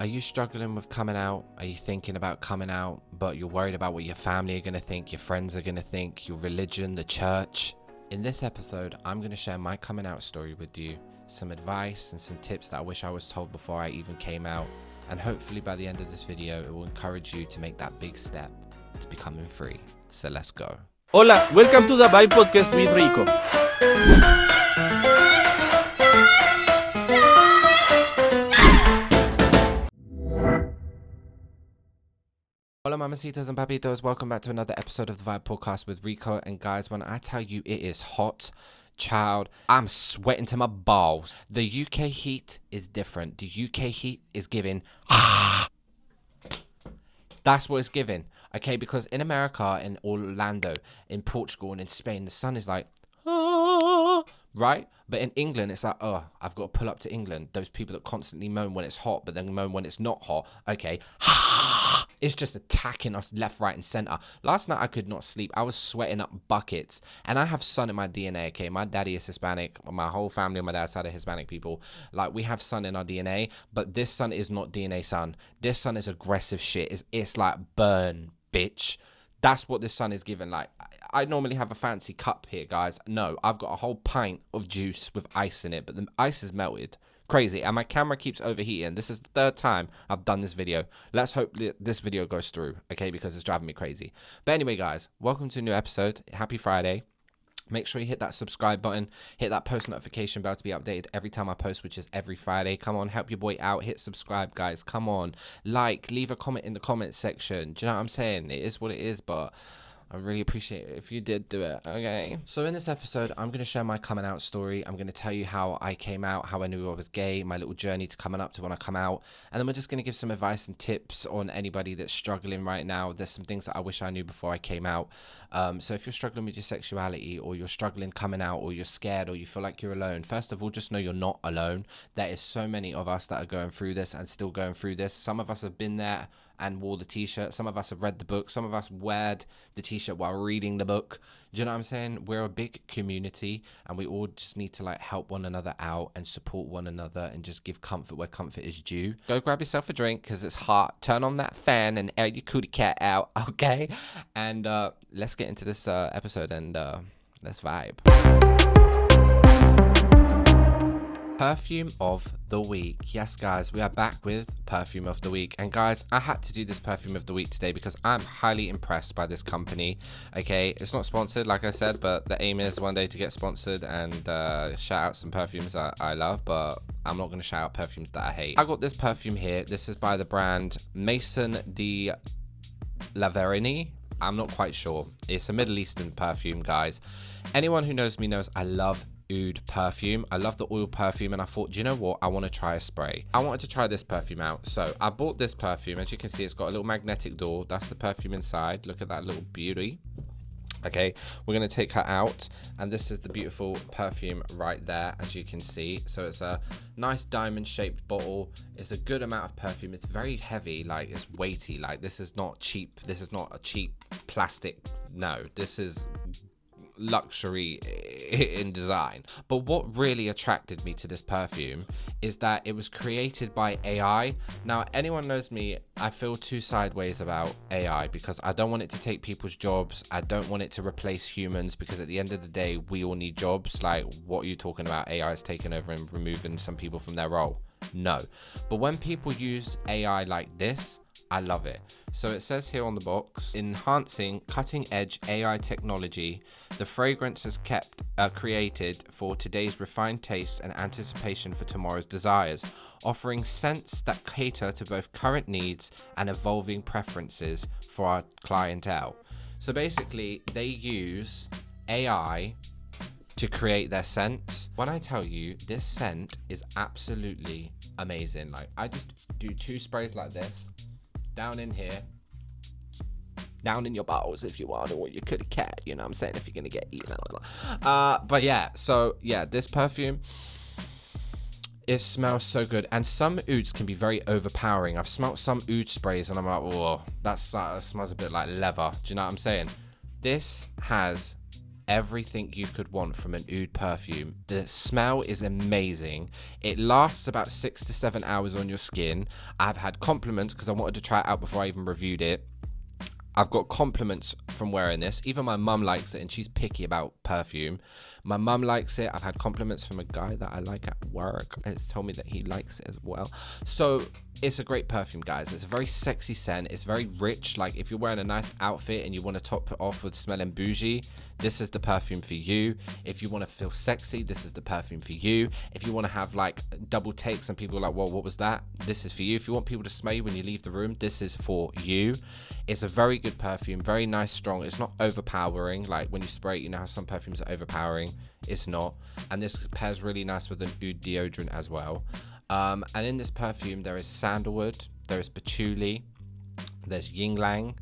Are you struggling with coming out? Are you thinking about coming out, but you're worried about what your family are going to think, your friends are going to think, your religion, the church? In this episode, I'm going to share my coming out story with you, some advice and some tips that I wish I was told before I even came out, and hopefully by the end of this video, it will encourage you to make that big step to becoming free. So let's go. Hola, welcome to the Vibe Podcast with Rico. Hola mamacitas and papitos, welcome back to another episode of the Vibe Podcast with Rico. And guys, when I tell you it is hot, child, I'm sweating to my balls. The UK heat is different. The UK heat is giving that's what it's giving, okay? Because in America, in Orlando, in Portugal, and in Spain, the sun is like, right? But in England, it's like, oh, I've got to pull up to England. Those people that constantly moan when it's hot, but then moan when it's not hot, okay? It's just attacking us left, right, and center. Last night, I could not sleep. I was sweating up buckets. And I have sun in my DNA, okay? My daddy is Hispanic. My whole family on my dad's side are Hispanic people. Like, we have sun in our DNA. But this sun is not DNA sun. This sun is aggressive shit. It's like, burn, bitch. That's what this sun is giving. Like, I normally have a fancy cup here, guys. No, I've got a whole pint of juice with ice in it. But the ice is melted. Crazy. And my camera keeps overheating. This is the third time I've done this video. Let's hope this video goes through, okay, because it's driving me crazy. But anyway, guys, welcome to a new episode. Happy Friday. Make sure you hit that subscribe button, hit that post notification bell to be updated every time I post, which is every Friday. Come on, help your boy out. Hit subscribe, guys. Come on. Like, leave a comment in the comment section. Do you know what I'm saying? It is what it is, but I really appreciate it if you did do it, okay? So in this episode, I'm going to share my coming out story. I'm going to tell you how I came out, how I knew I was gay, my little journey to coming up to when I come out. And then we're just going to give some advice and tips on anybody that's struggling right now. There's some things that I wish I knew before I came out. So if you're struggling with your sexuality, or you're struggling coming out, or you're scared, or you feel like you're alone, first of all, just know you're not alone. There is so many of us that are going through this and still going through this. Some of us have been there and wore the t-shirt. Some of us have read the book. Some of us wear the t-shirt while reading the book. Do you know what I'm saying? We're a big community, and we all just need to like help one another out and support one another and just give comfort where comfort is due. Go grab yourself a drink because it's hot. Turn on that fan and air your cootie cat out, okay? And let's get into this episode and let's vibe. Perfume of the week. Yes, guys, we are back with Perfume of the week. And guys, I had to do this Perfume of the week today because I'm highly impressed by this company. Okay, it's not sponsored, like I said, but the aim is one day to get sponsored and shout out some perfumes that I love, but I'm not going to shout out perfumes that I hate. I got this perfume here. This is by the brand Maison de la Vernie. I'm not quite sure. It's a Middle Eastern perfume, guys. Anyone who knows me knows I love oud perfume. I love the oil perfume, and I thought, do you know what? I want to try a spray. I wanted to try this perfume out. So I bought this perfume. As you can see, it's got a little magnetic door. That's the perfume inside. Look at that little beauty. Okay, we're going to take her out, and this is the beautiful perfume right there, as you can see. So it's a nice diamond shaped bottle. It's a good amount of perfume. It's very heavy, like it's weighty. Like this is not cheap. This is not a cheap plastic. No, this is luxury in design. But what really attracted me to this perfume is that it was created by AI. Now, anyone knows me, I feel two sideways about AI because I don't want it to take people's jobs. I don't want it to replace humans because at the end of the day, we all need jobs. Like, what are you talking about? AI is taking over and removing some people from their role. No. But when people use AI like this, I love it. So it says here on the box, enhancing cutting-edge AI technology, the fragrance is created for today's refined tastes and anticipation for tomorrow's desires, offering scents that cater to both current needs and evolving preferences for our clientele. So basically, they use AI to create their scents. When I tell you, this scent is absolutely amazing. Like, I just do 2 sprays like this, down in here, down in your balls if you want, or your kitty cat, you know what I'm saying, if you're gonna get eaten. But yeah, so yeah, this perfume, it smells so good. And some ouds can be very overpowering. I've smelled some oud sprays and I'm like, oh, that smells a bit like leather. Do you know what I'm saying? This has everything you could want from an oud perfume. The smell is amazing. It lasts about 6 to 7 hours on your skin. I've had compliments because I wanted to try it out before I even reviewed it. I've got compliments from wearing this. Even my mum likes it, and she's picky about perfume. My mum likes it. I've had compliments from a guy that I like at work, and it's told me that he likes it as well. So it's a great perfume, guys. It's a very sexy scent. It's very rich. Like, if you're wearing a nice outfit and you want to top it off with smelling bougie, this is the perfume for you. If you want to feel sexy, this is the perfume for you. If you want to have like double takes and people are like, whoa, what was that? This is for you. If you want people to smell you when you leave the room, this is for you. It's a very good perfume, very nice, strong. It's not overpowering. Like when you spray it, you know how some perfumes are overpowering. It's not. And this pairs really nice with an oud deodorant as well. And in this perfume, there is sandalwood, there is patchouli, there's ying lang,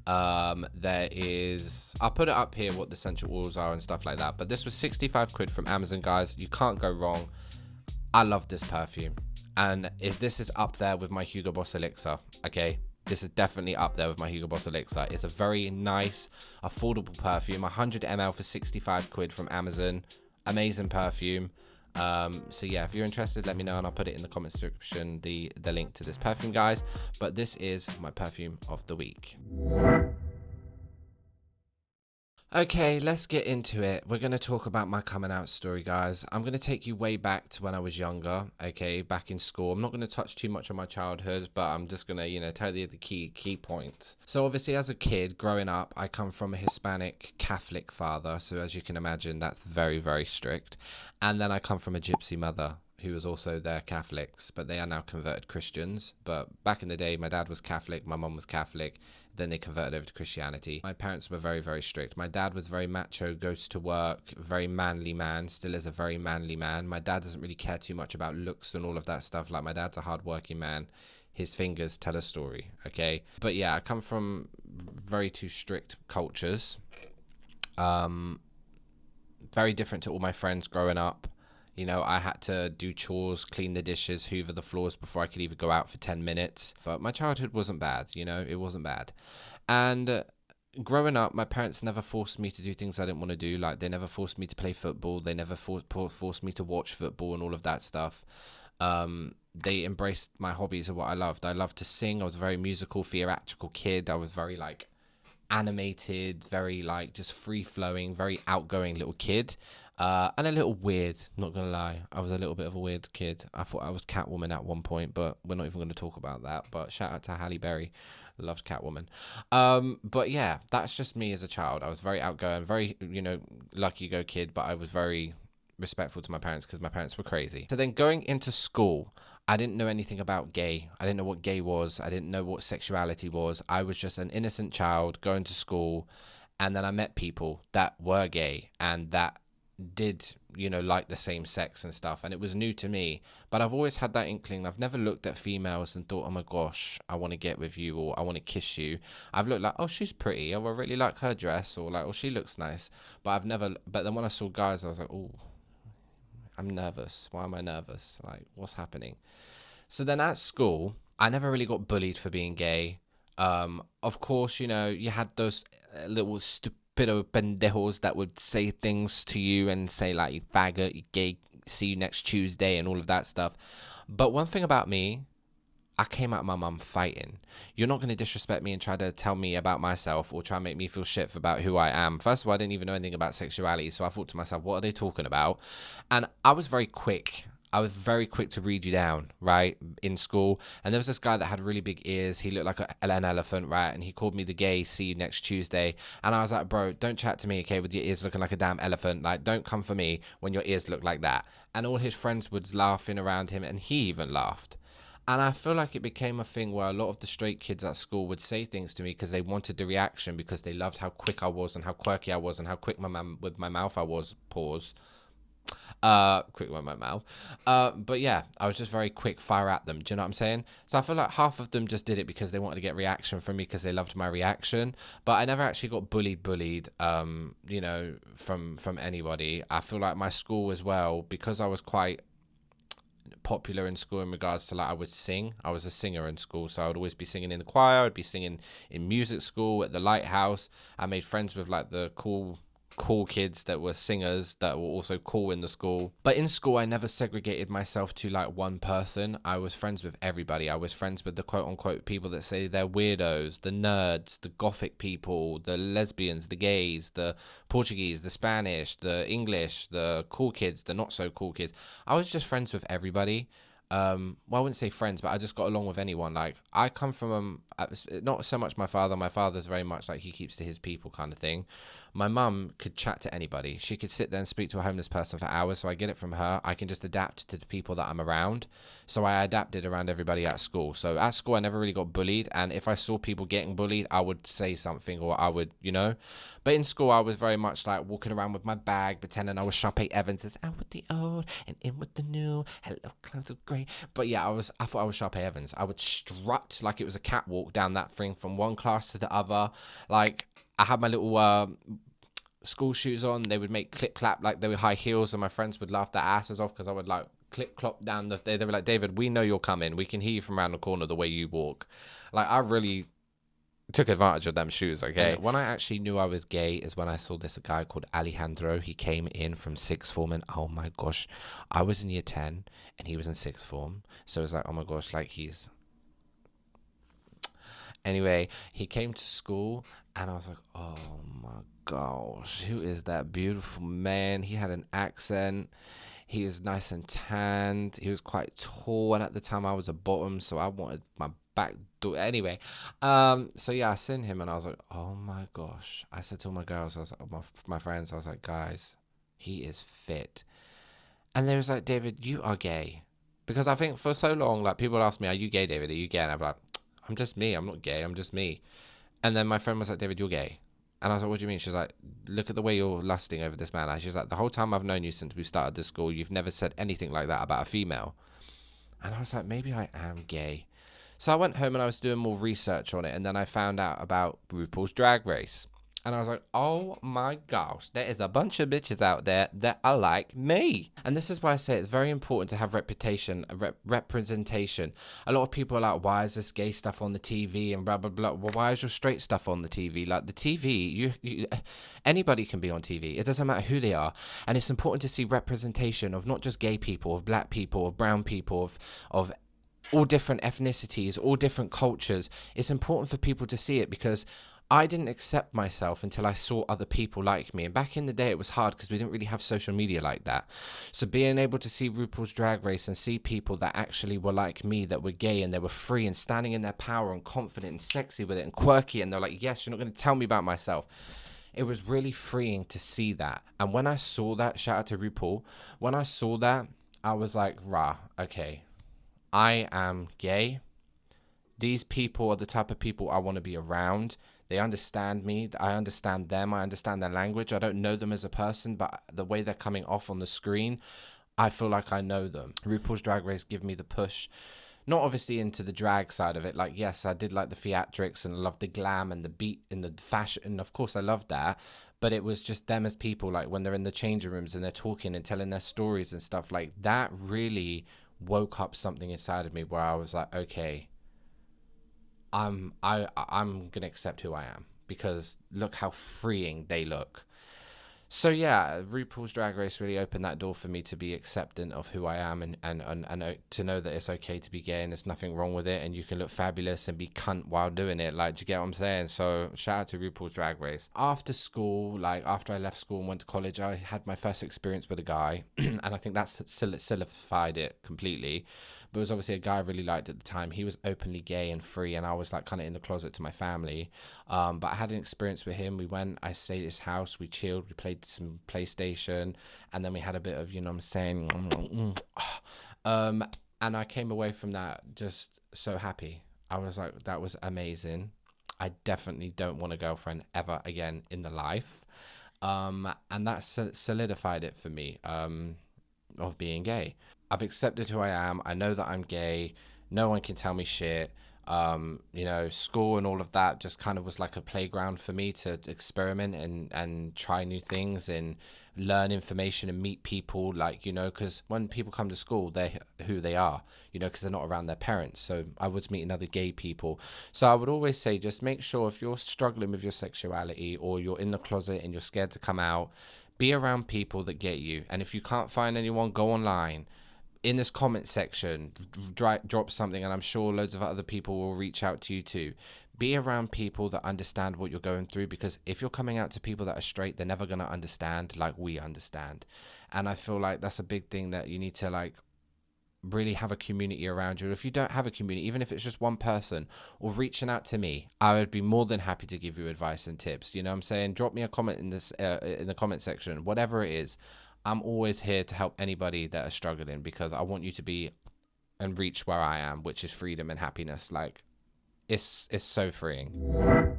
there is, I'll put it up here what the essential oils are and stuff like that. But this was 65 quid from Amazon, guys. You can't go wrong. I love this perfume. And this is up there with my Hugo Boss Elixir, okay? This is definitely up there with my Hugo Boss Elixir. It's a very nice, affordable perfume. 100 ml for 65 quid from Amazon. Amazing perfume. So yeah, if you're interested, let me know and I'll put it in the comment description, the link to this perfume, guys. But this is my perfume of the week. Okay, let's get into it. We're going to talk about my coming out story, guys. I'm going to take you way back to when I was younger, okay, back in school. I'm not going to touch too much on my childhood, but I'm just going to, tell you the key points. So obviously as a kid growing up, I come from a Hispanic Catholic father. So as you can imagine, that's very, very strict. And then I come from a Gypsy mother who was also their Catholics, but they are now converted Christians. But back in the day, my dad was Catholic, my mum was Catholic, then they converted over to Christianity. My parents were very, very strict. My dad was very macho, goes to work, very manly man, still is a very manly man. My dad doesn't really care too much about looks and all of that stuff. Like, my dad's a hardworking man. His fingers tell a story, okay? But yeah, I come from very two strict cultures. Very different to all my friends growing up. I had to do chores, clean the dishes, hoover the floors before I could even go out for 10 minutes. But my childhood wasn't bad, it wasn't bad. And growing up, my parents never forced me to do things I didn't want to do. Like, they never forced me to play football. They never forced me to watch football and all of that stuff. They embraced my hobbies and what I loved. I loved to sing. I was a very musical, theatrical kid. I was very, animated, very, just free-flowing, very outgoing little kid. And a little weird, not gonna lie. I was a little bit of a weird kid. I thought I was Catwoman at one point, but we're not even going to talk about that. But shout out to Halle Berry. Loves Catwoman. But yeah, that's just me as a child. I was very outgoing, very, lucky go kid, but I was very respectful to my parents because my parents were crazy. So then going into school, I didn't know anything about gay. I didn't know what gay was. I didn't know what sexuality was. I was just an innocent child going to school. And then I met people that were gay and that did like the same sex and stuff, and it was new to me. But I've always had that inkling. I've never looked at females and thought, oh my gosh, I want to get with you or I want to kiss you. I've looked like, oh, she's pretty, oh, I really like her dress, or like, oh, she looks nice. But then when I saw guys, I was like, oh, I'm nervous. Why am I nervous? Like, what's happening? So then at school, I never really got bullied for being gay. Of course, you had those little pedo pendejos that would say things to you and say like, you faggot, you gay, see you next Tuesday and all of that stuff. But one thing about me, I came out of my mum fighting. You're not going to disrespect me and try to tell me about myself or try and make me feel shit about who I am. First of all, I didn't even know anything about sexuality, so I thought to myself, what are they talking about? And I was very quick. to read you down, right, in school. And there was this guy that had really big ears. He looked like an elephant, right? And he called me the gay, see you next Tuesday. And I was like, bro, don't chat to me, okay, with your ears looking like a damn elephant. Like, don't come for me when your ears look like that. And all his friends was laughing around him, and he even laughed. And I feel like it became a thing where a lot of the straight kids at school would say things to me because they wanted the reaction, because they loved how quick I was and how quirky I was and how quick with my mouth I was. Pause. Quick with my mouth. But yeah, I was just very quick fire at them. Do you know what I'm saying? So I feel like half of them just did it because they wanted to get reaction from me because they loved my reaction. But I never actually got bullied, from anybody. I feel like my school as well, because I was quite popular in school in regards to, like, I would sing. I was a singer in school, so I would always be singing in the choir. I'd be singing in music school, at the lighthouse. I made friends with like the cool cool kids that were singers that were also cool in the school. But in school, I never segregated myself to like one person. I was friends with everybody. I was friends with the quote unquote people that say they're weirdos, the nerds, the gothic people, the lesbians, the gays, the Portuguese, the Spanish, the English, the cool kids, the not so cool kids. I was just friends with everybody. Well, I wouldn't say friends, but I just got along with anyone. Like, I come from not so much my father. My father's very much like he keeps to his people kind of thing. My mum could chat to anybody. She could sit there and speak to a homeless person for hours, so I get it from her. I can just adapt to the people that I'm around. So I adapted around everybody at school. So at school, I never really got bullied, and if I saw people getting bullied, I would say something, or I would, But in school, I was very much like walking around with my bag, pretending I was Sharpay Evans. It's out with the old and in with the new. Hello, clouds of grey. But yeah, I thought I was Sharpay Evans. I would strut like it was a catwalk down that thing from one class to the other. Like, I had my little school shoes on. They would make clip clap like they were high heels, and my friends would laugh their asses off because I would like clip clop down they were like, David, we know you're coming. We can hear you from around the corner the way you walk. Like, I really took advantage of them shoes, okay? And when I actually knew I was gay is when I saw this guy called Alejandro. He came in from sixth form, and oh my gosh, I was in year 10 and he was in sixth form. So it was like, oh my gosh, like he's... Anyway, he came to school and I was like, oh my gosh, who is that beautiful man? He had an accent. He was nice and tanned. He was quite tall, and at the time I was a bottom, so I wanted my back door. Anyway, so yeah, I seen him and I was like, oh my gosh. I said to all my girls, I was like, my friends, I was like, guys, he is fit. And they was like, David, you are gay. Because I think for so long, like, people would ask me, are you gay, David? Are you gay? And I'd be like, I'm just me. I'm not gay. I'm just me. And then my friend was like, David, you're gay. And I was like, what do you mean? She was like, look at the way you're lusting over this man. And she was like, the whole time I've known you since we started this school, you've never said anything like that about a female. And I was like, maybe I am gay. So I went home and I was doing more research on it. And then I found out about RuPaul's Drag Race. And I was like, oh my gosh, there is a bunch of bitches out there that are like me. And this is why I say it's very important to have representation. A lot of people are like, why is this gay stuff on the TV and blah, blah, blah. Well, why is your straight stuff on the TV? Like, the TV, anybody can be on TV. It doesn't matter who they are. And it's important to see representation of not just gay people, of black people, of brown people, of all different ethnicities, all different cultures. It's important for people to see it, because I didn't accept myself until I saw other people like me. And back in the day, it was hard because we didn't really have social media like that. So being able to see RuPaul's Drag Race and see people that actually were like me, that were gay and they were free and standing in their power and confident and sexy with it and quirky, and they're like, yes, you're not going to tell me about myself. It was really freeing to see that. And when I saw that, shout out to RuPaul, when I saw that, I was like, rah, okay, I am gay. These people are the type of people I want to be around. They understand me. I understand them. I understand their language. I don't know them as a person, but the way they're coming off on the screen, I feel like I know them. RuPaul's Drag Race give me the push. Not obviously into the drag side of it. Like, yes, I did like the theatrics and love the glam and the beat and the fashion. And of course, I loved that. But it was just them as people, like when they're in the changing rooms and they're talking and telling their stories and stuff like that, really woke up something inside of me where I was like, okay, I'm gonna accept who I am, because look how freeing they look. So yeah, RuPaul's Drag Race really opened that door for me to be acceptant of who I am, and to know that it's okay to be gay and there's nothing wrong with it, and you can look fabulous and be cunt while doing it. Like, do you get what I'm saying? So shout out to RuPaul's Drag Race. After school, like after I left school and went to college, I had my first experience with a guy, and I think that's solidified it completely. But it was obviously a guy I really liked at the time. He was openly gay and free, and I was like kind of in the closet to my family. But I had an experience with him. I stayed at his house, we chilled, we played some PlayStation, and then we had a bit of, you know what I'm saying, and I came away from that just so happy. I was like, that was amazing. I definitely don't want a girlfriend ever again in the life. And that solidified it for me, of being gay. I've accepted who I am. I know that I'm gay. No one can tell me shit. You know, school and all of that just kind of was like a playground for me to experiment and try new things and learn information and meet people, like, you know, because when people come to school, they're who they are, you know, because they're not around their parents. So I was meeting other gay people. So I would always say, just make sure if you're struggling with your sexuality or you're in the closet and you're scared to come out, be around people that get you. And if you can't find anyone, go online. In this comment section, drop something, and I'm sure loads of other people will reach out to you too. Be around people that understand what you're going through, because if you're coming out to people that are straight, they're never going to understand like we understand. And I feel like that's a big thing, that you need to like really have a community around you. If you don't have a community, even if it's just one person or reaching out to me, I would be more than happy to give you advice and tips. You know what I'm saying? Drop me a comment in this in the comment section, whatever it is. I'm always here to help anybody that are struggling, because I want you to be and reach where I am, which is freedom and happiness. Like, it's so freeing.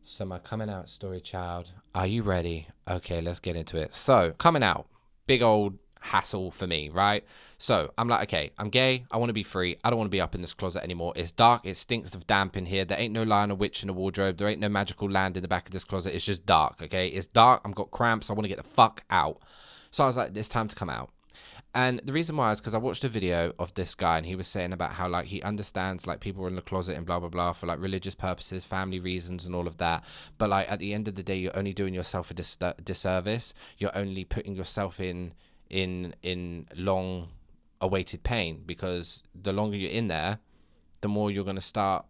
So my coming out story, child. Are you ready? Okay, let's get into it. So coming out, big old hassle for me, right? So I'm like, okay, I'm gay, I want to be free, I don't want to be up in this closet anymore. It's dark, it stinks of damp in here, there ain't no lion or witch in the wardrobe, there ain't no magical land in the back of this closet, it's just dark. Okay, it's dark, I've got cramps, I want to get the fuck out. So I was like, it's time to come out. And the reason why is because I watched a video of this guy, and he was saying about how like he understands like people are in the closet and blah blah blah for like religious purposes, family reasons and all of that, but like at the end of the day, you're only doing yourself a disservice. You're only putting yourself in long awaited pain, because the longer you're in there, the more you're going to start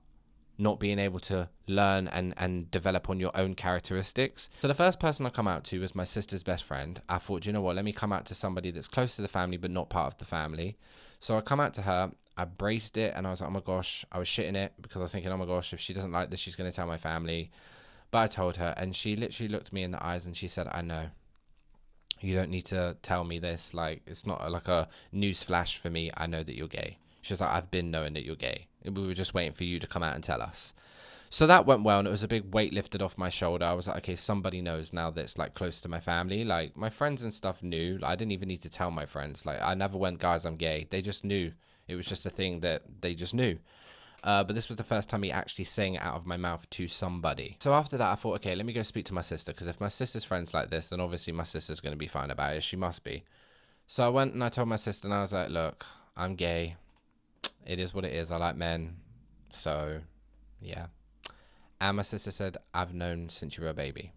not being able to learn and develop on your own characteristics. So the first person I come out to was my sister's best friend. I thought, you know what, let me come out to somebody that's close to the family but not part of the family. So I come out to her, I braced it, and I was like, oh my gosh, I was shitting it, because I was thinking, oh my gosh, if she doesn't like this, she's going to tell my family. But I told her, and she literally looked me in the eyes and she said, I know. You don't need to tell me this. Like, it's not like a news flash for me. I know that you're gay. She was like, I've been knowing that you're gay. We were just waiting for you to come out and tell us. So that went well, and it was a big weight lifted off my shoulder. I was like, okay, somebody knows now that's like close to my family. Like, my friends and stuff knew. I didn't even need to tell my friends. Like, I never went, guys, I'm gay. They just knew. It was just a thing that they just knew. But this was the first time me actually saying it out of my mouth to somebody. So after that, I thought, okay, let me go speak to my sister, because if my sister's friends like this, then obviously my sister's going to be fine about it. She must be. So I went and I told my sister, and I was like, look, I'm gay. It is what it is. I like men. So, yeah. And my sister said, I've known since you were a baby.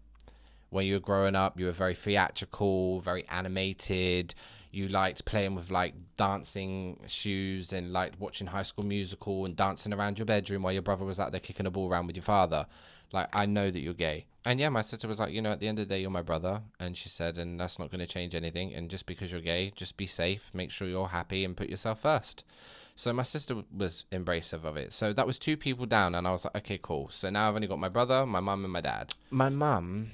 When you were growing up, you were very theatrical, very animated. You liked playing with like dancing shoes and liked watching High School Musical and dancing around your bedroom while your brother was out there kicking a ball around with your father. Like, I know that you're gay. And yeah, my sister was like, you know, at the end of the day, you're my brother. And she said, and that's not going to change anything. And just because you're gay, just be safe, make sure you're happy, and put yourself first. So my sister was embracive of it. So that was 2 people down, and I was like, okay, cool. So now I've only got my brother, my mum, and my dad. My mum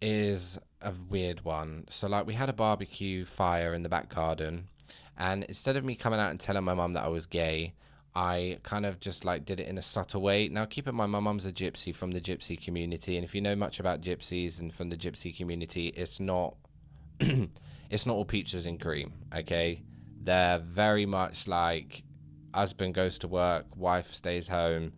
is a weird one. So like, we had a barbecue fire in the back garden, and instead of me coming out and telling my mum that I was gay, I kind of just like did it in a subtle way. Now keep in mind, my mum's a gypsy from the gypsy community, and if you know much about gypsies and from the gypsy community, it's not it's not all peaches and cream. Okay, they're very much like husband goes to work, wife stays home,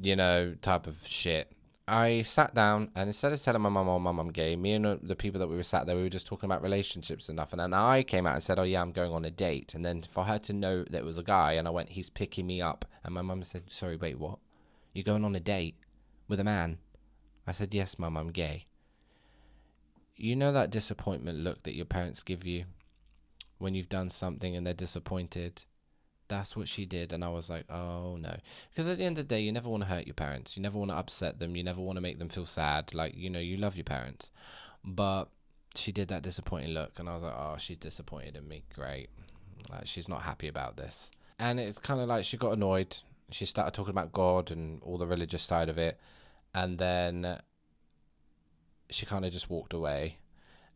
you know, type of shit. I sat down, and instead of telling my mum, oh, mum, I'm gay, me and the people that we were sat there, we were just talking about relationships and stuff. And then I came out and said, oh, yeah, I'm going on a date. And then for her to know that it was a guy, and I went, he's picking me up. And my mum said, sorry, wait, what? You're going on a date with a man? I said, yes, mum, I'm gay. You know that disappointment look that your parents give you when you've done something and they're disappointed? That's what she did. And I was like, oh no. Because at the end of the day, you never want to hurt your parents. You never want to upset them. You never want to make them feel sad. Like, you know, you love your parents. But she did that disappointing look. And I was like, oh, she's disappointed in me. Great. Like, she's not happy about this. And it's kind of like she got annoyed. She started talking about God and all the religious side of it. And then she kind of just walked away.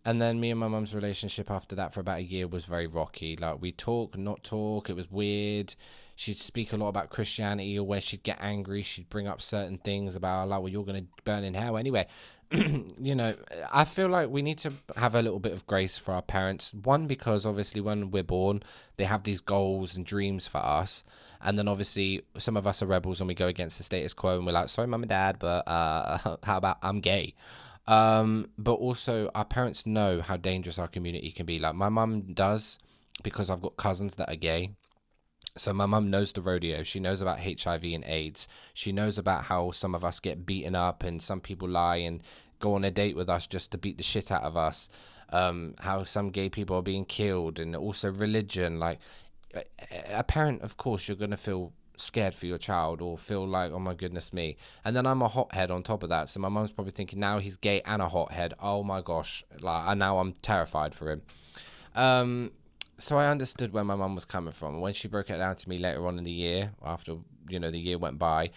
And then me and my mum's relationship after that for about a year was very rocky. Like, we talk, not talk. It was weird. She'd speak a lot about Christianity, or where she'd get angry, she'd bring up certain things about, like, well, you're going to burn in hell anyway. You know, I feel like we need to have a little bit of grace for our parents. One, because obviously when we're born, they have these goals and dreams for us. And then obviously some of us are rebels and we go against the status quo and we're like, sorry, mum and dad, but how about I'm gay? But also our parents know how dangerous our community can be. Like, my mum does, because I've got cousins that are gay. So my mum knows the rodeo. She knows about HIV and AIDS. She knows about how some of us get beaten up and some people lie and go on a date with us just to beat the shit out of us. How some gay people are being killed, and also religion. Like, a parent, of course, you're going to feel scared for your child or feel like, oh my goodness me. And then I'm a hothead on top of that. So my mum's probably thinking, now he's gay and a hothead. Oh my gosh. Like, and now I'm terrified for him. So I understood where my mum was coming from. When she broke it down to me later on in the year, after, you know, the year went by,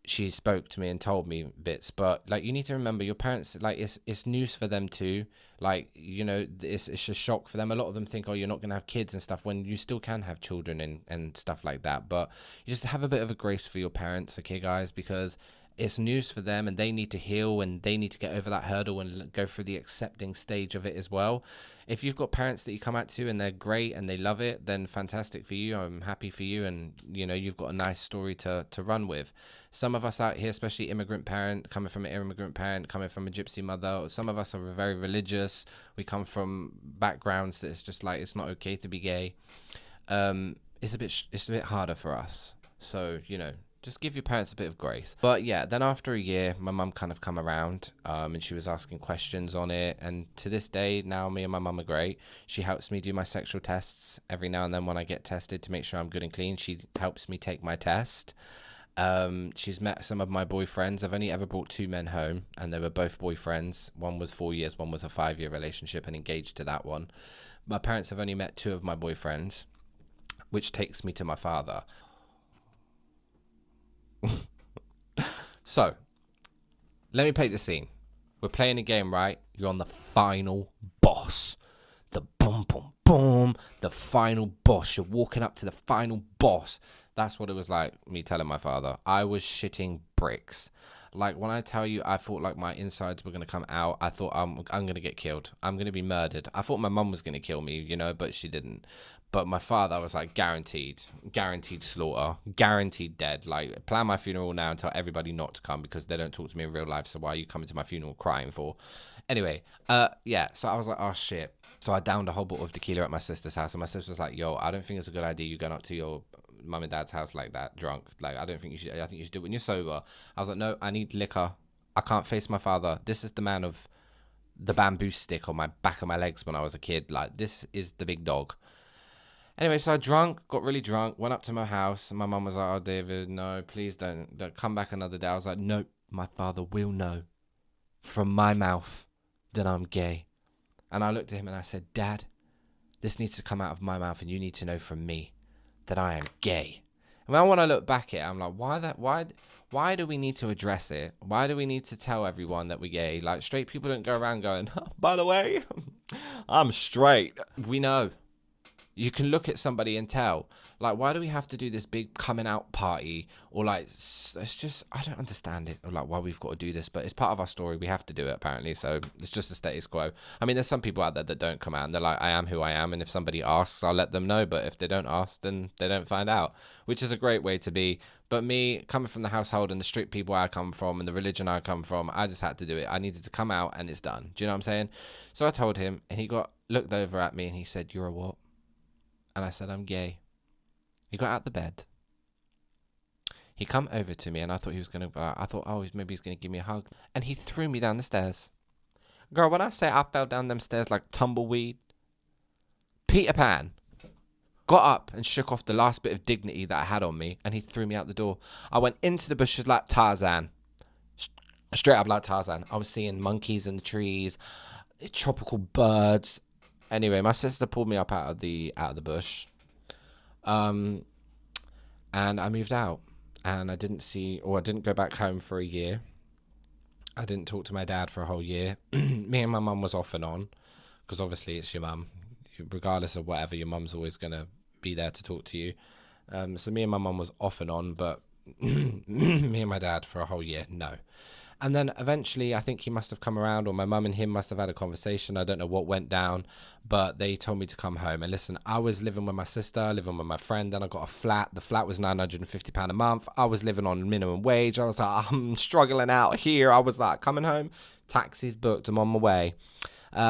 she spoke to me and told me bits. But, like, you need to remember, your parents, like, it's news for them too. Like, you know, it's a shock for them. A lot of them think, oh, you're not going to have kids and stuff, when you still can have children and stuff like that. But you just have a bit of a grace for your parents, okay, guys, because it's news for them and they need to heal and they need to get over that hurdle and go through the accepting stage of it as well. If you've got parents that you come out to and they're great and they love it, then fantastic for you. I'm happy for you, and, you know, you've got a nice story to run with. Some of us out here, especially immigrant parent, coming from an immigrant parent, coming from a gypsy mother, some of us are very religious. We come from backgrounds that it's just like, it's not okay to be gay. It's a bit harder for us. So, you know, just give your parents a bit of grace. But yeah, then after a year, my mum kind of come around, and she was asking questions on it. And to this day, now me and my mum are great. She helps me do my sexual tests every now and then when I get tested to make sure I'm good and clean. She helps me take my test. She's met some of my boyfriends. I've only ever brought 2 men home, and they were both boyfriends. One was 4 years, one was a 5-year relationship, and engaged to that one. My parents have only met 2 of my boyfriends, which takes me to my father. So, let me paint the scene. We're playing a game, right? You're on the final boss. The boom, boom, boom. The final boss. You're walking up to the final boss. That's what it was like, me telling my father. I was shitting bricks. Like, when I tell you, I thought like my insides were going to come out. I thought I'm going to get killed. I'm going to be murdered. I thought my mum was going to kill me, you know, but she didn't. But my father was like, guaranteed slaughter, guaranteed dead. Like, plan my funeral now and tell everybody not to come because they don't talk to me in real life. So why are you coming to my funeral crying for? Anyway, yeah. So I was like, oh shit. So I downed a whole bottle of tequila at my sister's house, and my sister was like, yo, I don't think it's a good idea you going up to your mum and dad's house like that, drunk. Like, I don't think you should. I think you should do it when you're sober. I was like, no, I need liquor. I can't face my father. This is the man of the bamboo stick on my back of my legs when I was a kid. Like, this is the big dog. Anyway, so I got really drunk, went up to my house, and my mum was like, oh, David, no, please don't come back another day. I was like, nope, my father will know from my mouth that I'm gay. And I looked at him and I said, Dad, this needs to come out of my mouth, and you need to know from me that I am gay. And when I look back at it, I'm like, why do we need to address it? Why do we need to tell everyone that we're gay? Like, straight people don't go around going, oh, by the way, I'm straight. We know. You can look at somebody and tell. Like, why do we have to do this big coming out party? Or like, it's just, I don't understand it. Or like, why we've got to do this. But it's part of our story. We have to do it, apparently. So it's just the status quo. I mean, there's some people out there that don't come out and they're like, I am who I am. And if somebody asks, I'll let them know. But if they don't ask, then they don't find out. Which is a great way to be. But me, coming from the household and the strict people I come from and the religion I come from, I just had to do it. I needed to come out and it's done. Do you know what I'm saying? So I told him, and he looked over at me and he said, you're a what? And I said, I'm gay. He got out the bed. He come over to me, and I thought maybe he's going to give me a hug. And he threw me down the stairs. Girl, when I say I fell down them stairs like tumbleweed, Peter Pan got up and shook off the last bit of dignity that I had on me, and he threw me out the door. I went into the bushes like Tarzan. Straight up like Tarzan. I was seeing monkeys in the trees, tropical birds. Anyway, my sister pulled me up out of the bush, and I moved out, and I didn't go back home for a year. I didn't talk to my dad for a whole year. Me and my mum was off and on. because obviously it's your mum. Regardless of whatever, your mum's always going to be there to talk to you. So me and my mum was off and on, but me and my dad for a whole year, no. And then eventually I think he must have come around, or my mum and him must have had a conversation. I don't know what went down, but they told me to come home. And listen, I was living with my sister, living with my friend. Then I got a flat. The flat was £950 a month. I was living on minimum wage. I was like, I'm struggling out here. I was like, coming home, taxis booked, I'm on my way.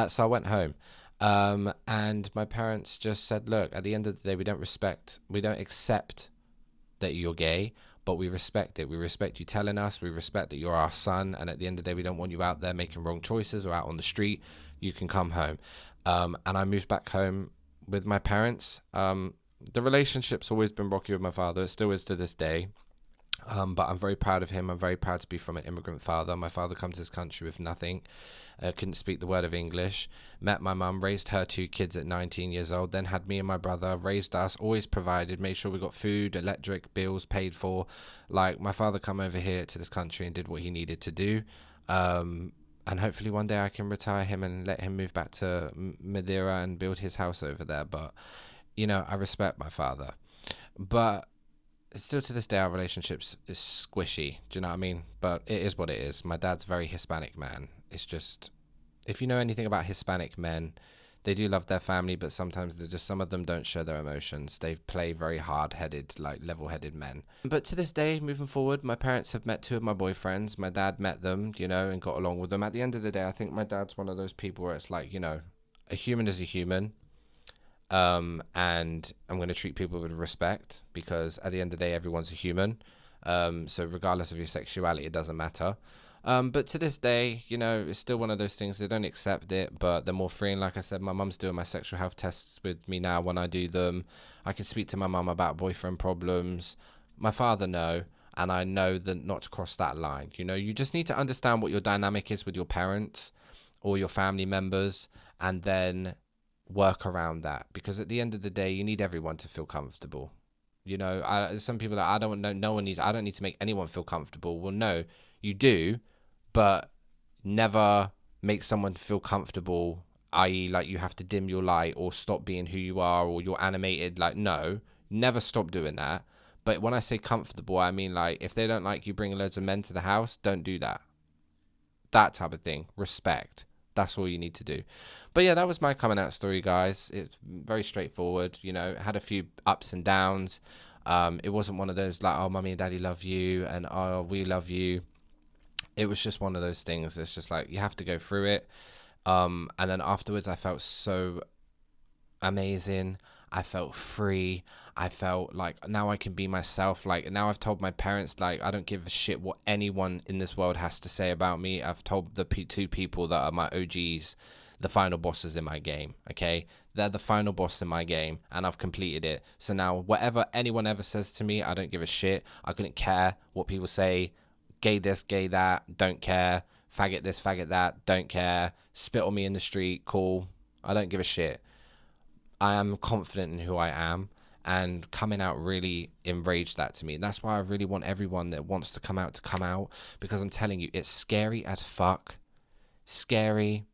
So I went home. And my parents just said, look, at the end of the day, we don't accept that you're gay, but we respect it. We respect you telling us. We respect that you're our son. And at the end of the day, we don't want you out there making wrong choices or out on the street. You can come home. And I moved back home with my parents. The relationship's always been rocky with my father. It still is to this day. But I'm very proud of him. I'm very proud to be from an immigrant father. My father comes to this country with nothing. Couldn't speak the word of English. Met my mum, raised her 2 kids at 19 years old. Then had me and my brother, raised us, always provided, made sure we got food, electric, bills paid for. Like, my father come over here to this country and did what he needed to do. And hopefully one day I can retire him and let him move back to Madeira and build his house over there. But, you know, I respect my father. But still to this day, our relationship is squishy. Do you know what I mean? But it is what it is. My dad's a very Hispanic man. It's just, if you know anything about Hispanic men, they do love their family, but sometimes some of them don't show their emotions. They play very hard-headed, like level-headed men. But to this day, moving forward, my parents have met 2 of my boyfriends. My dad met them, you know, and got along with them. At the end of the day, I think my dad's one of those people where it's like, you know, a human is a human. And I'm going to treat people with respect, because at the end of the day, everyone's a human. So regardless of your sexuality, it doesn't matter. But to this day, you know, it's still one of those things. They don't accept it, but they're more freeing. Like I said, my mum's doing my sexual health tests with me now. When I do them, I can speak to my mum about boyfriend problems. My father, no. And I know that not to cross that line. You know, you just need to understand what your dynamic is with your parents or your family members, and then work around that, because at the end of the day, you need everyone to feel comfortable. You know, some people that I don't know, I don't need to make anyone feel comfortable. Well, no, you do, but never make someone feel comfortable, i.e. like you have to dim your light or stop being who you are, or you're animated. Like, no, never stop doing that. But when I say comfortable, I mean, like, if they don't like you bringing loads of men to the house, don't do that. That type of thing. Respect. That's all you need to do. But yeah, that was my coming out story, guys. It's very straightforward. You know, it had a few ups and downs. It wasn't one of those like, oh, mummy and daddy love you and oh, we love you. It was just one of those things. It's just like, you have to go through it. And then afterwards, I felt so amazing. I felt free. I felt like now I can be myself. Like, now I've told my parents, like, I don't give a shit what anyone in this world has to say about me. I've told the 2 people that are my OGs, the final bosses in my game, okay? They're the final boss in my game, and I've completed it. So now whatever anyone ever says to me, I don't give a shit. I couldn't care what people say. Gay this, gay that, don't care. Faggot this, faggot that, don't care. Spit on me in the street, cool. I don't give a shit. I am confident in who I am, and coming out really enraged that to me. And that's why I really want everyone that wants to come out, because I'm telling you, it's scary as fuck. Scary.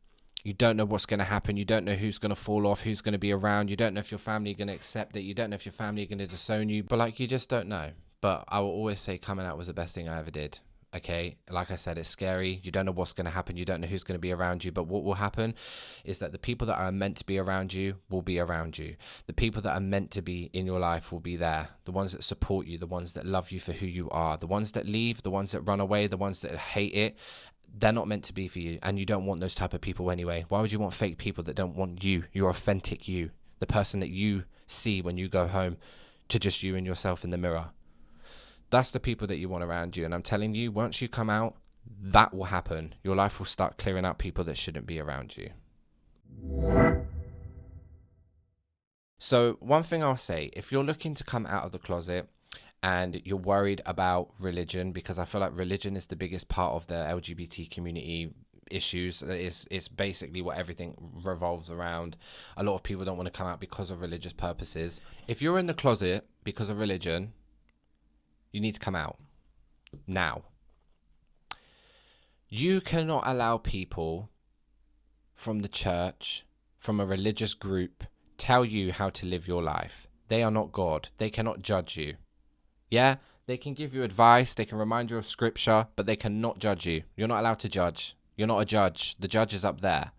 You don't know what's going to happen. You don't know who's going to fall off, who's going to be around. You don't know if your family are going to accept it. You don't know if your family are going to disown you. But like, you just don't know. But I will always say coming out was the best thing I ever did. Okay, like I said, it's scary. You don't know what's going to happen. You don't know who's going to be around you. But what will happen is that the people that are meant to be around you will be around you. The people that are meant to be in your life will be there. The ones that support you, the ones that love you for who you are, the ones that leave, the ones that run away, the ones that hate it. They're not meant to be for you, and you don't want those type of people anyway. Why would you want fake people that don't want you, your authentic you, the person that you see when you go home to just you and yourself in the mirror? That's the people that you want around you. And I'm telling you, once you come out, that will happen. Your life will start clearing out people that shouldn't be around you. So one thing I'll say, if you're looking to come out of the closet and you're worried about religion, because I feel like religion is the biggest part of the LGBT community issues. It's basically what everything revolves around. A lot of people don't want to come out because of religious purposes. If you're in the closet because of religion, you need to come out now. You cannot allow people from the church, from a religious group tell you how to live your life. They are not God. They cannot judge you. Yeah, they can give you advice, they can remind you of scripture, but they cannot judge you. You're not allowed to judge. You're not a judge. The judge is up there.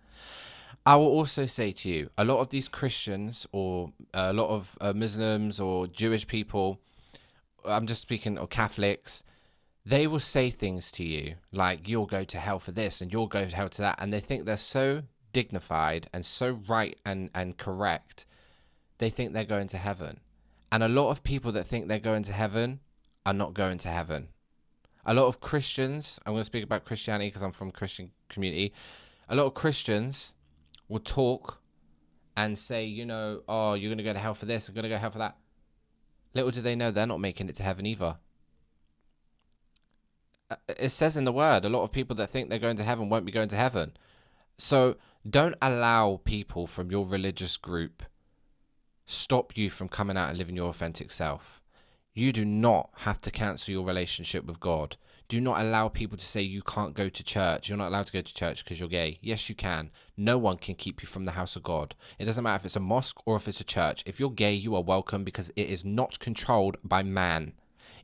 I will also say to you, a lot of these Christians or a lot of Muslims or Jewish people, I'm just speaking of Catholics, they will say things to you like, you'll go to hell for this and you'll go to hell to that. And they think they're so dignified and so right and correct. They think they're going to heaven. And a lot of people that think they're going to heaven are not going to heaven. A lot of Christians, I'm going to speak about Christianity because I'm from a Christian community. A lot of Christians will talk and say, oh, you're going to go to hell for this, I'm going to go to hell for that. Little do they know they're not making it to heaven either. It says in the word, a lot of people that think they're going to heaven won't be going to heaven. So don't allow people from your religious group stop you from coming out and living your authentic self. You do not have to cancel your relationship with God. Do not allow people to say you can't go to church. You're not allowed to go to church because you're gay. Yes, you can. No one can keep you from the house of God. It doesn't matter if it's a mosque or if it's a church. If you're gay, you are welcome because it is not controlled by man.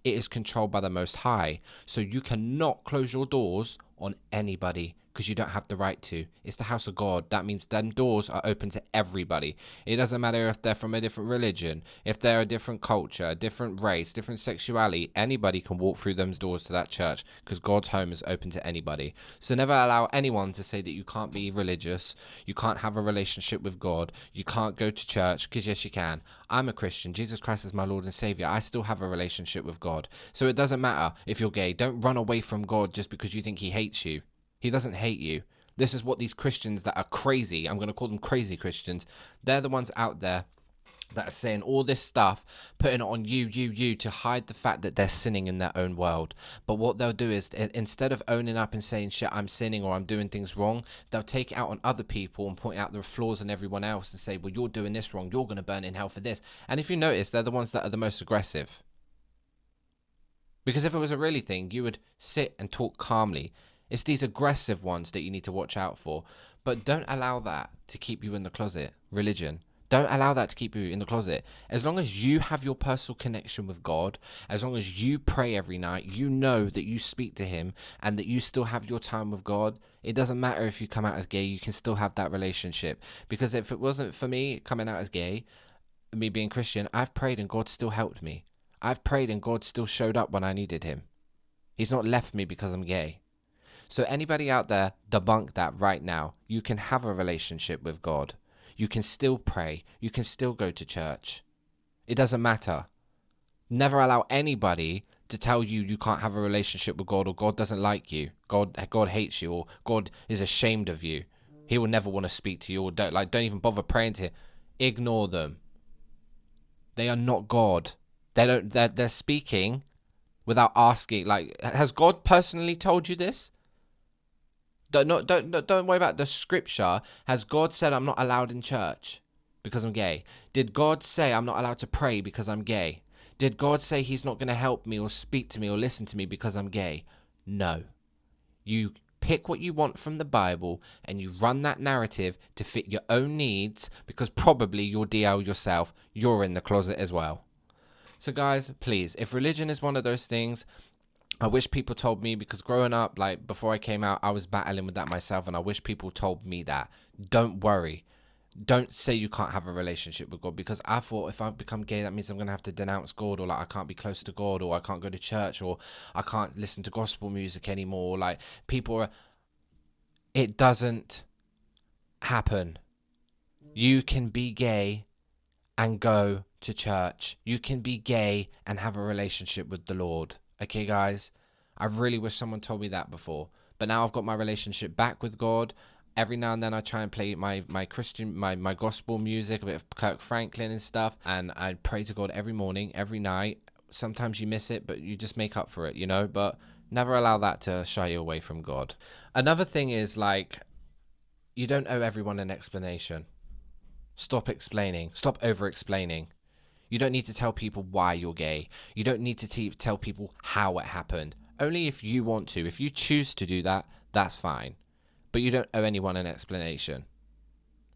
It is controlled by the Most High. So you cannot close your doors on anybody because you don't have the right to. It's the house of God. That means them doors are open to everybody. It doesn't matter if they're from a different religion, if they're a different culture, different race, different sexuality. Anybody can walk through those doors to that church because God's home is open to anybody. So never allow anyone to say that you can't be religious, you can't have a relationship with God, you can't go to church, because yes, you can. I'm a Christian. Jesus Christ is my Lord and Savior. I still have a relationship with God. So it doesn't matter if you're gay. Don't run away from God just because you think he hates you. He doesn't hate you. This is what these Christians that are crazy, I'm going to call them crazy Christians, they're the ones out there that are saying all this stuff, putting it on you to hide the fact that they're sinning in their own world. But what they'll do is, instead of owning up and saying, shit, I'm sinning or I'm doing things wrong, they'll take it out on other people and point out the flaws in everyone else and say, well, you're doing this wrong, you're going to burn in hell for this. And if you notice, they're the ones that are the most aggressive. Because if it was a really thing, you would sit and talk calmly. It's these aggressive ones that you need to watch out for. But don't allow that to keep you in the closet. Religion. Don't allow that to keep you in the closet. As long as you have your personal connection with God, as long as you pray every night, you know that you speak to him and that you still have your time with God, it doesn't matter if you come out as gay, you can still have that relationship. Because if it wasn't for me coming out as gay, me being Christian, I've prayed and God still helped me. I've prayed and God still showed up when I needed him. He's not left me because I'm gay. So anybody out there, debunk that right now. You can have a relationship with God. You can still pray. You can still go to church. It doesn't matter. Never allow anybody to tell you you can't have a relationship with God, or God doesn't like you. God hates you, or God is ashamed of you. He will never want to speak to you, or don't even bother praying to him. Ignore them. They are not God. They're speaking without asking. Has God personally told you this? Don't worry about the scripture. Has God said I'm not allowed in church because I'm gay? Did God say I'm not allowed to pray because I'm gay? Did God say he's not going to help me or speak to me or listen to me because I'm gay? No. You pick what you want from the Bible and you run that narrative to fit your own needs, because probably you're DL yourself. You're in the closet as well. So guys, please, if religion is one of those things, I wish people told me, because growing up, before I came out, I was battling with that myself, and I wish people told me that. Don't worry. Don't say you can't have a relationship with God, because I thought if I become gay, that means I'm going to have to denounce God, or I can't be close to God, or I can't go to church, or I can't listen to gospel music anymore. It doesn't happen. You can be gay and go to church. You can be gay and have a relationship with the Lord. Okay, guys, I really wish someone told me that before. But now I've got my relationship back with God. Every now and then I try and play my Christian, my gospel music, a bit of Kirk Franklin and stuff. And I pray to God every morning, every night. Sometimes you miss it, but you just make up for it, But never allow that to shy you away from God. Another thing is, you don't owe everyone an explanation. Stop explaining. Stop over-explaining. You don't need to tell people why you're gay. You don't need to tell people how it happened. Only if you want to. If you choose to do that, that's fine. But you don't owe anyone an explanation.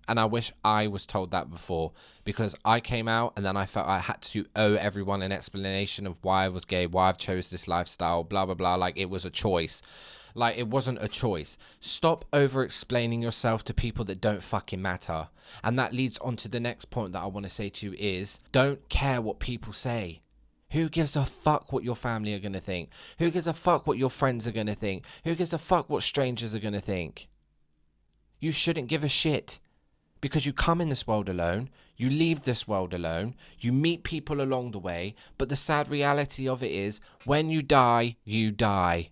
And I wish I was told that before, because I came out and then I felt I had to owe everyone an explanation of why I was gay, why I've chose this lifestyle, blah, blah, blah. Like it was a choice. Like it wasn't a choice. Stop over explaining yourself to people that don't fucking matter. And that leads on to the next point that I want to say to you is, don't care what people say. Who gives a fuck what your family are going to think? Who gives a fuck what your friends are going to think? Who gives a fuck what strangers are going to think? You shouldn't give a shit. Because you come in this world alone, you leave this world alone, you meet people along the way, but the sad reality of it is, when you die, you die.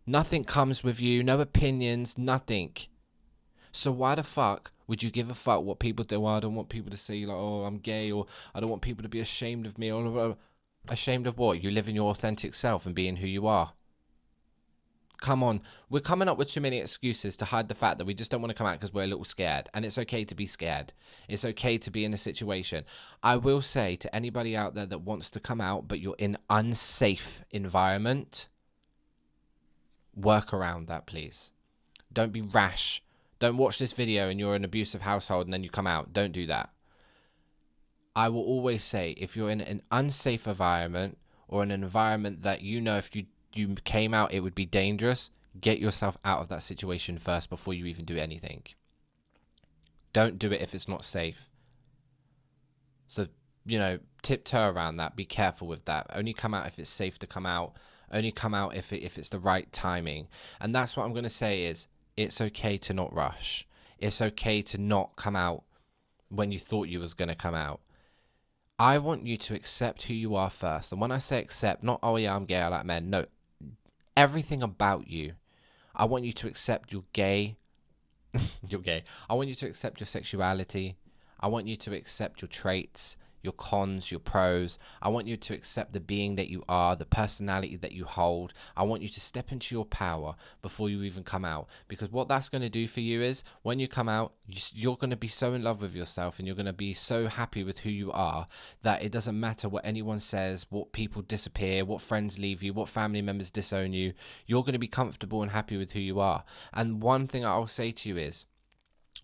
Nothing comes with you, no opinions, nothing. So why the fuck would you give a fuck what people do? Well, I don't want people to say, like, oh, I'm gay, or I don't want people to be ashamed of me, or ashamed of what? You live in your authentic self and being who you are. Come on, we're coming up with too many excuses to hide the fact that we just don't want to come out because we're a little scared. And it's okay to be scared. It's okay to be in a situation. I will say to anybody out there that wants to come out, but you're in an unsafe environment, work around that, please. Don't be rash. Don't watch this video and you're in an abusive household and then you come out. Don't do that. I will always say, if you're in an unsafe environment or an environment that you know if you came out it would be dangerous, get yourself out of that situation first before you even do anything. Don't do it if it's not safe. So, tiptoe around that. Be careful with that. Only come out if it's safe to come out. Only come out if it's the right timing. And that's what I'm going to say is, it's okay to not rush. It's okay to not come out when you thought you was going to come out. I want you to accept who you are first. And when I say accept, not, oh yeah, I'm gay, I like men. No, everything about you. I want you to accept you're gay. You're gay. I want you to accept your sexuality. I want you to accept your traits, your cons, your pros. I want you to accept the being that you are, the personality that you hold. I want you to step into your power before you even come out. Because what that's going to do for you is, when you come out, you're going to be so in love with yourself and you're going to be so happy with who you are that it doesn't matter what anyone says, what people disappear, what friends leave you, what family members disown you. You're going to be comfortable and happy with who you are. And one thing I'll say to you is,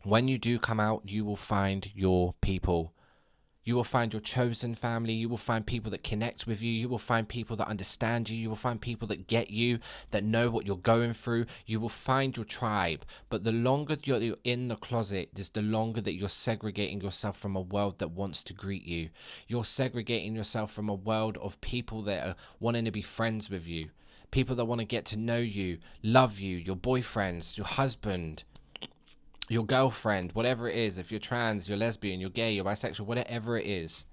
when you do come out, you will find your people. You will find your chosen family. You will find people that connect with you. You will find people that understand you. You will find people that get you, that know what you're going through. You will find your tribe. But the longer you're in the closet, just the longer that you're segregating yourself from a world that wants to greet you. You're segregating yourself from a world of people that are wanting to be friends with you. People that want to get to know you, love you, your boyfriends, your husband, your girlfriend, whatever it is. If you're trans, you're lesbian, you're gay, you're bisexual, whatever it is,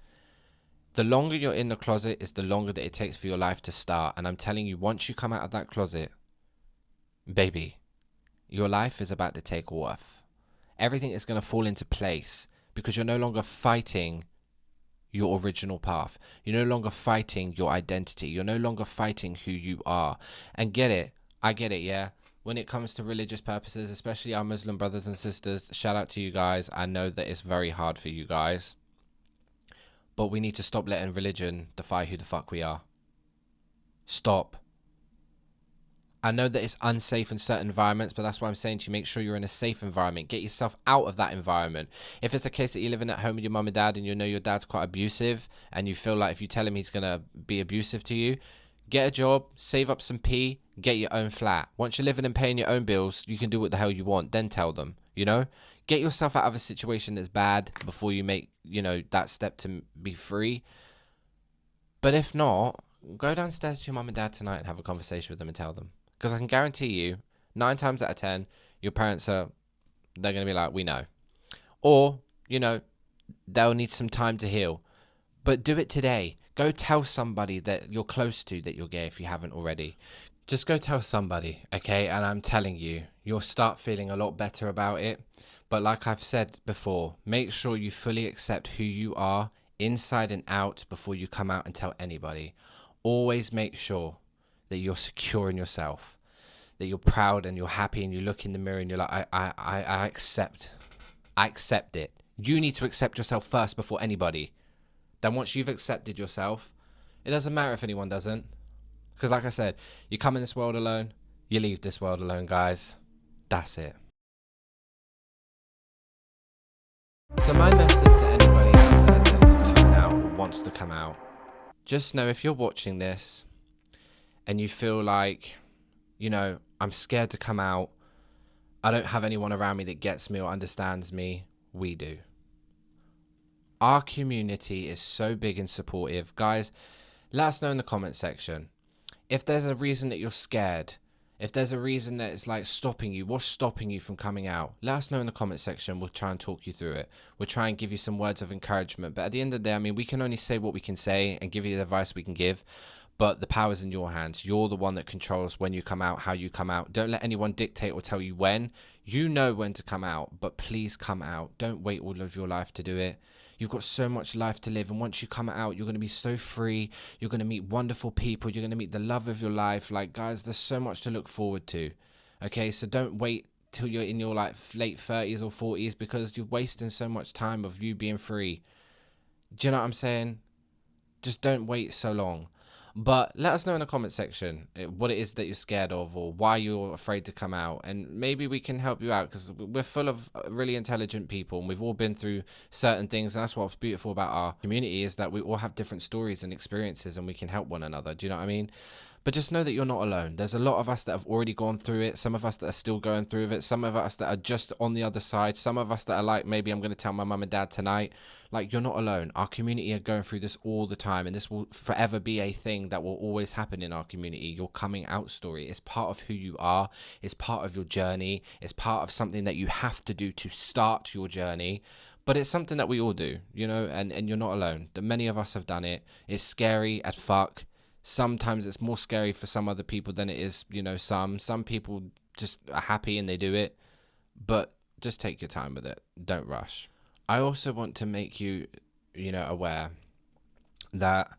the longer you're in the closet is the longer that it takes for your life to start. And I'm telling you, once you come out of that closet, baby, your life is about to take off. Everything is going to fall into place because you're no longer fighting your original path. You're no longer fighting your identity. You're no longer fighting who you are. And get it, I get it, yeah. When it comes to religious purposes, especially our Muslim brothers and sisters, shout out to you guys. I know that it's very hard for you guys. But we need to stop letting religion define who the fuck we are. Stop. I know that it's unsafe in certain environments, but that's why I'm saying to you, make sure you're in a safe environment. Get yourself out of that environment. If it's a case that you're living at home with your mum and dad and you know your dad's quite abusive and you feel like if you tell him he's going to be abusive to you, get a job, save up some P, get your own flat. Once you're living and paying your own bills, you can do what the hell you want. Then tell them, Get yourself out of a situation that's bad before you make, that step to be free. But if not, go downstairs to your mum and dad tonight and have a conversation with them and tell them. Because I can guarantee you, 9 times out of 10, your parents they're going to be like, we know. Or, they'll need some time to heal. But do it today. Go tell somebody that you're close to that you're gay if you haven't already. Just go tell somebody, okay? And I'm telling you, you'll start feeling a lot better about it. But like I've said before, make sure you fully accept who you are inside and out before you come out and tell anybody. Always make sure that you're secure in yourself, that you're proud and you're happy and you look in the mirror and you're like, I accept it. You need to accept yourself first before anybody. Then once you've accepted yourself, it doesn't matter if anyone doesn't. Because like I said, you come in this world alone, you leave this world alone, guys. That's it. So my message to anybody out there that is coming out or wants to come out, just know if you're watching this and you feel like, I'm scared to come out, I don't have anyone around me that gets me or understands me, we do. Our community is so big and supportive. Guys, let us know in the comment section. If there's a reason that you're scared, if there's a reason that it's like stopping you, what's stopping you from coming out? Let us know in the comment section. We'll try and talk you through it. We'll try and give you some words of encouragement. But at the end of the day, we can only say what we can say and give you the advice we can give. But the power's in your hands. You're the one that controls when you come out, how you come out. Don't let anyone dictate or tell you when. You know when to come out, but please come out. Don't wait all of your life to do it. You've got so much life to live, and once you come out, you're going to be so free. You're going to meet wonderful people. You're going to meet the love of your life. Like, guys, there's so much to look forward to. Okay, so don't wait till you're in your late 30s or 40s, because you're wasting so much time of you being free. Do you know what I'm saying? Just don't wait so long. But let us know in the comment section what it is that you're scared of, or why you're afraid to come out, and maybe we can help you out, because we're full of really intelligent people and we've all been through certain things, and that's what's beautiful about our community, is that we all have different stories and experiences and we can help one another. Do you know what I mean? But just know that you're not alone. There's a lot of us that have already gone through it. Some of us that are still going through it. Some of us that are just on the other side. Some of us that are like, maybe I'm going to tell my mum and dad tonight. Like, you're not alone. Our community are going through this all the time. And this will forever be a thing that will always happen in our community. Your coming out story is part of who you are. It's part of your journey. It's part of something that you have to do to start your journey. But it's something that we all do, and you're not alone. Many of us have done it. It's scary as fuck. Sometimes it's more scary for some other people than it is, some people just are happy and they do it, but just take your time with it. Don't rush. I also want to make you, aware that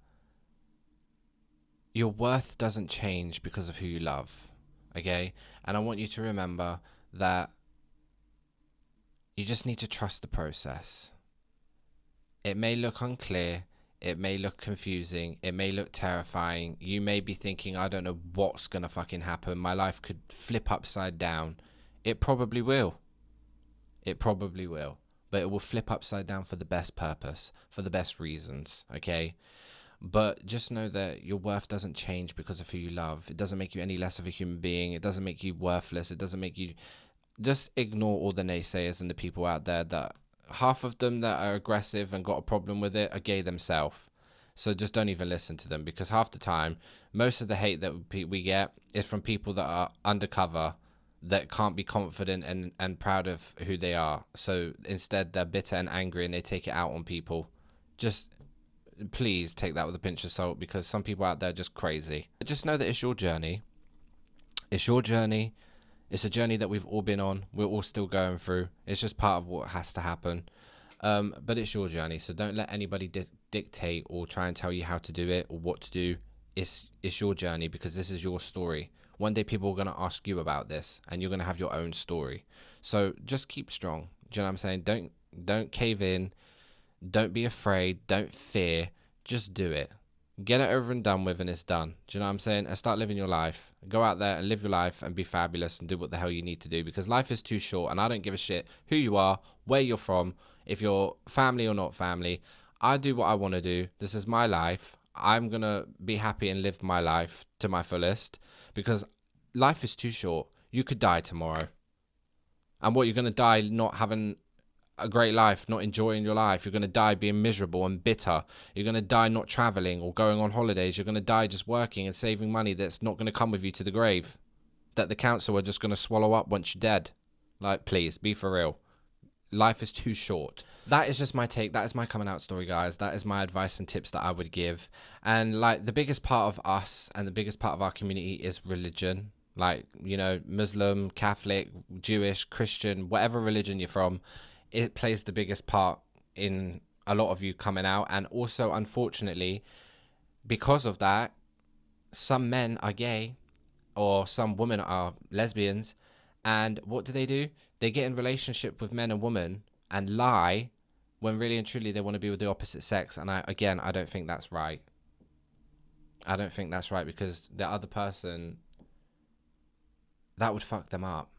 your worth doesn't change because of who you love. Okay. And I want you to remember that you just need to trust the process. It may look unclear. It may look confusing. It may look terrifying. You may be thinking, I don't know what's going to fucking happen. My life could flip upside down. It probably will. It probably will. But it will flip upside down for the best purpose, for the best reasons, okay? But just know that your worth doesn't change because of who you love. It doesn't make you any less of a human being. It doesn't make you worthless. It doesn't make you... Just ignore all the naysayers and the people out there that... Half of them that are aggressive and got a problem with it are gay themselves. So just don't even listen to them, because half the time, most of the hate that we get is from people that are undercover, that can't be confident and proud of who they are. So instead, they're bitter and angry and they take it out on people. Just please take that with a pinch of salt, because some people out there are just crazy. Just know that it's your journey. It's your journey. It's a journey that we've all been on. We're all still going through. It's just part of what has to happen. But it's your journey. So don't let anybody dictate or try and tell you how to do it or what to do. It's your journey, because this is your story. One day people are going to ask you about this, and you're going to have your own story. So just keep strong. Do you know what I'm saying? Don't cave in. Don't be afraid. Don't fear. Just do it. Get it over and done with, and it's done. Do you know what I'm saying? And start living your life. Go out there and live your life and be fabulous and do what the hell you need to do, because life is too short, and I don't give a shit who you are, where you're from, if you're family or not family. I do what I want to do. This is my life. I'm going to be happy and live my life to my fullest, because life is too short. You could die tomorrow. And what, you're going to die not having a great life, not enjoying your life? You're going to die being miserable and bitter. You're going to die not traveling or going on holidays. You're going to die just working and saving money that's not going to come with you to the grave, that the council are just going to swallow up once you're dead. Like, please, be for real. Life is too short. That is just my take. That is my coming out story, guys. That is my advice and tips that I would give. And like, the biggest part of us and the biggest part of our community is religion. Like, Muslim, Catholic, Jewish, Christian, whatever religion you're from, it plays the biggest part in a lot of you coming out. And also, unfortunately, because of that, some men are gay or some women are lesbians. And what do? They get in relationship with men and women and lie when really and truly they want to be with the opposite sex. And I don't think that's right. I don't think that's right, because the other person, that would fuck them up.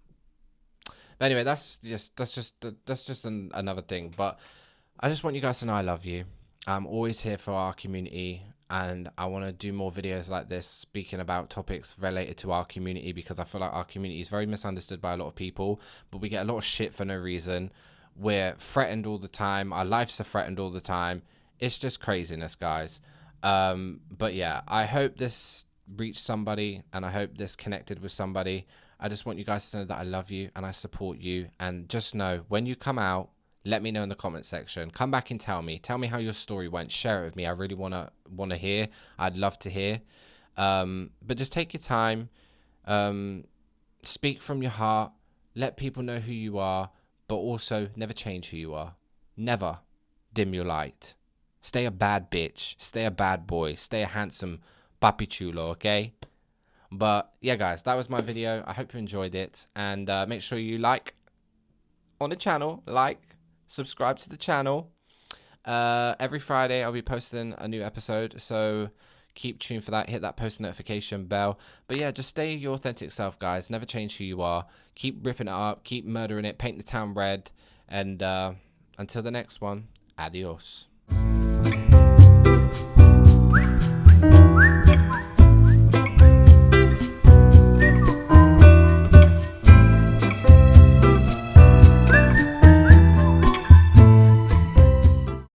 But anyway, that's just another thing. But I just want you guys to know I love you. I'm always here for our community, and I want to do more videos like this speaking about topics related to our community, because I feel like our community is very misunderstood by a lot of people, but we get a lot of shit for no reason. We're threatened all the time. Our lives are threatened all the time. It's just craziness, guys. But yeah, I hope this reached somebody, and I hope this connected with somebody. I just want you guys to know that I love you and I support you. And just know, when you come out, let me know in the comment section. Come back and tell me how your story went. Share it with me. I really wanna hear. I'd love to hear. But just take your time. Speak from your heart. Let people know who you are, but also never change who you are. Never dim your light. Stay a bad bitch. Stay a bad boy. Stay a handsome papi chulo, okay? But yeah, guys, that was my video. I hope you enjoyed it. And make sure you like on the channel. Subscribe to the channel. Every Friday, I'll be posting a new episode. So keep tuned for that. Hit that post notification bell. But yeah, just stay your authentic self, guys. Never change who you are. Keep ripping it up. Keep murdering it. Paint the town red. And until the next one, adios.